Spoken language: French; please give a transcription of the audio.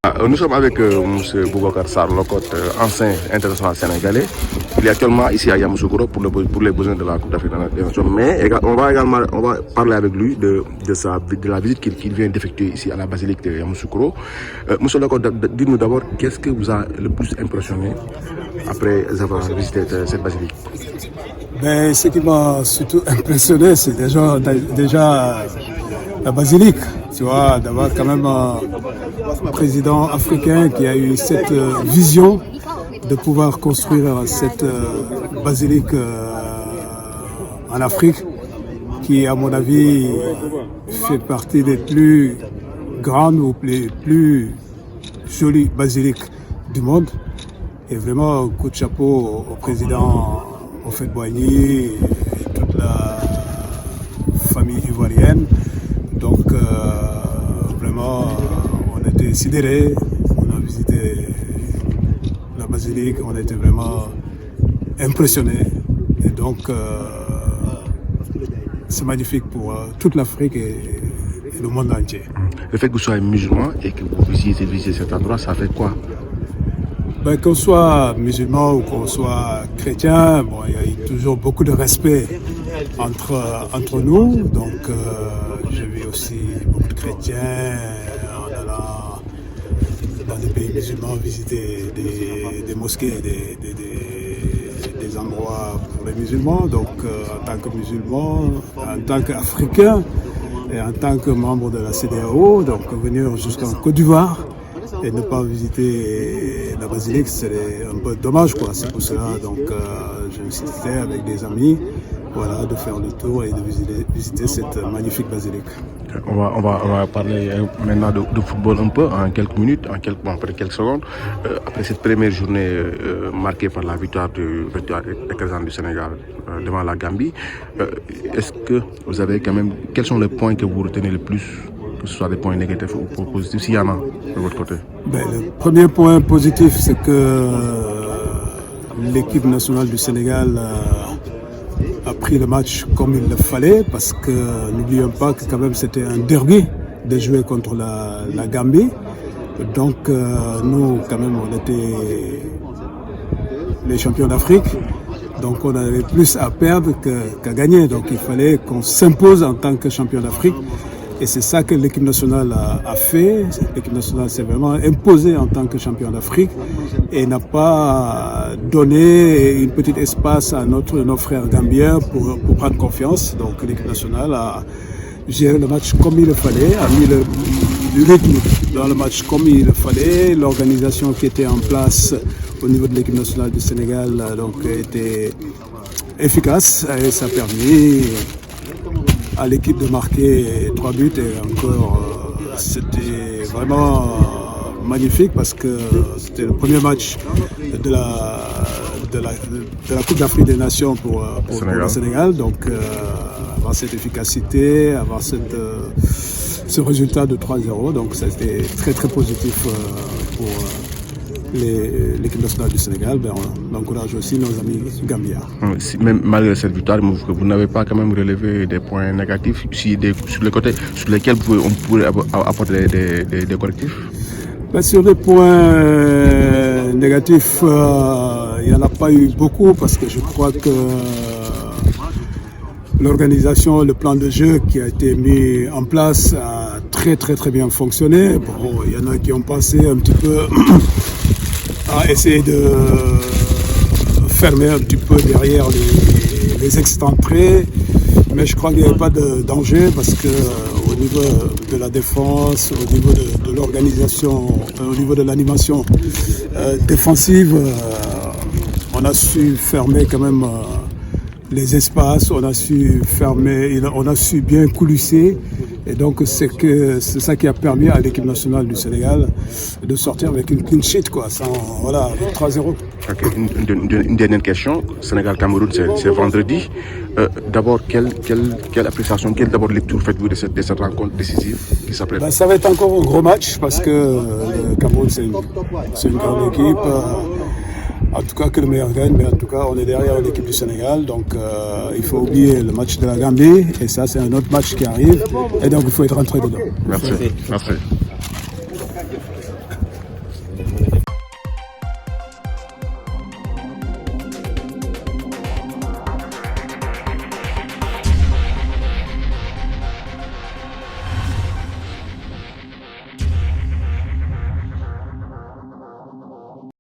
Nous sommes avec M. Boubacar Sarr Locotte, ancien international sénégalais. Il est actuellement ici à Yamoussoukro pour les besoins de la Coupe d'Afrique des Nations. Mais on va parler avec lui de la visite qu'il vient d'effectuer ici à la basilique de Yamoussoukro. M. Locotte, dites-nous d'abord, qu'est-ce que vous a le plus impressionné après avoir visité cette basilique? Ben, ce qui m'a surtout impressionné, c'est déjà la basilique. Tu vois, d'avoir quand même un président africain qui a eu cette vision de pouvoir construire cette basilique en Afrique, qui, à mon avis, fait partie des plus grandes ou les plus jolies basiliques du monde. Et vraiment, un coup de chapeau au président Houphouët-Boigny et toute la famille ivoirienne. Donc, vraiment, on était sidérés, on a visité la basilique, on était vraiment impressionnés. Et donc, c'est magnifique pour toute l'Afrique et le monde entier. Le fait que vous soyez musulman et que vous visitez cet endroit, ça fait quoi? Ben, qu'on soit musulman ou qu'on soit chrétien, bon, il y a toujours beaucoup de respect entre nous. Donc, j'ai vu aussi beaucoup de chrétiens en allant dans des pays musulmans visiter des mosquées, des endroits pour les musulmans. Donc, en tant que musulman, en tant qu'Africain et en tant que membre de la CEDEAO, donc venir jusqu'en Côte d'Ivoire et ne pas visiter la basilique, c'est un peu dommage, quoi. C'est pour cela, donc, je décidé avec des amis, voilà, de faire le tour et de visiter cette magnifique basilique. On va parler maintenant de football un peu, en quelques minutes, après quelques secondes. Après cette première journée marquée par la victoire écrasante du Sénégal devant la Gambie, est-ce que vous avez quand même, quels sont les points que vous retenez le plus, que ce soit des points négatifs ou positifs, s'il y en a de votre côté? Ben, le premier point positif, c'est que l'équipe nationale du Sénégal a pris le match comme il le fallait, parce que n'oublions pas que quand même c'était un derby de jouer contre la Gambie. Donc nous, quand même, on était les champions d'Afrique. Donc on avait plus à perdre qu'à gagner. Donc il fallait qu'on s'impose en tant que champion d'Afrique. Et c'est ça que l'équipe nationale a fait. L'équipe nationale s'est vraiment imposée en tant que champion d'Afrique et n'a pas donné une petite espace à nos frères gambiens pour prendre confiance. Donc l'équipe nationale a géré le match comme il le fallait, a mis du rythme dans le match comme il le fallait. L'organisation qui était en place au niveau de l'équipe nationale du Sénégal donc, était efficace et ça a permis à l'équipe de marquer 3 buts et encore c'était vraiment magnifique parce que c'était le premier match de la Coupe d'Afrique des Nations pour le Sénégal. Donc avoir cette efficacité, avoir ce résultat de 3-0, donc ça a été très très positif pour l'équipe nationale du Sénégal. Ben, on encourage aussi nos amis gambiens. Même malgré cette victoire, vous n'avez pas quand même relevé des points négatifs sur les côtés sur lesquels on pourrait apporter des correctifs? Ben, sur les points négatifs, il n'y en a pas eu beaucoup parce que je crois que l'organisation, le plan de jeu qui a été mis en place a très très très bien fonctionné. Bon, il y en a qui ont pensé un petit peu à essayer de fermer un petit peu derrière les excentrés, mais je crois qu'il n'y avait pas de danger parce que au niveau de la défense, au niveau de l'organisation, au niveau de l'animation défensive, on a su fermer quand même les espaces, on a su bien coulisser. Et donc c'est ça qui a permis à l'équipe nationale du Sénégal de sortir avec une clean sheet, quoi, avec 3-0. Okay. Une dernière question. Sénégal-Cameroun, c'est vendredi. D'abord, quelle appréciation, quelle lecture faites-vous de cette rencontre décisive qui s'apprête? Ça va être encore un gros match parce que le Cameroun, c'est une grande équipe. En tout cas, que le meilleur gagne, mais en tout cas, on est derrière l'équipe du Sénégal. Donc, il faut oublier le match de la Gambie. Et ça, c'est un autre match qui arrive. Et donc, il faut être rentré dedans. Merci.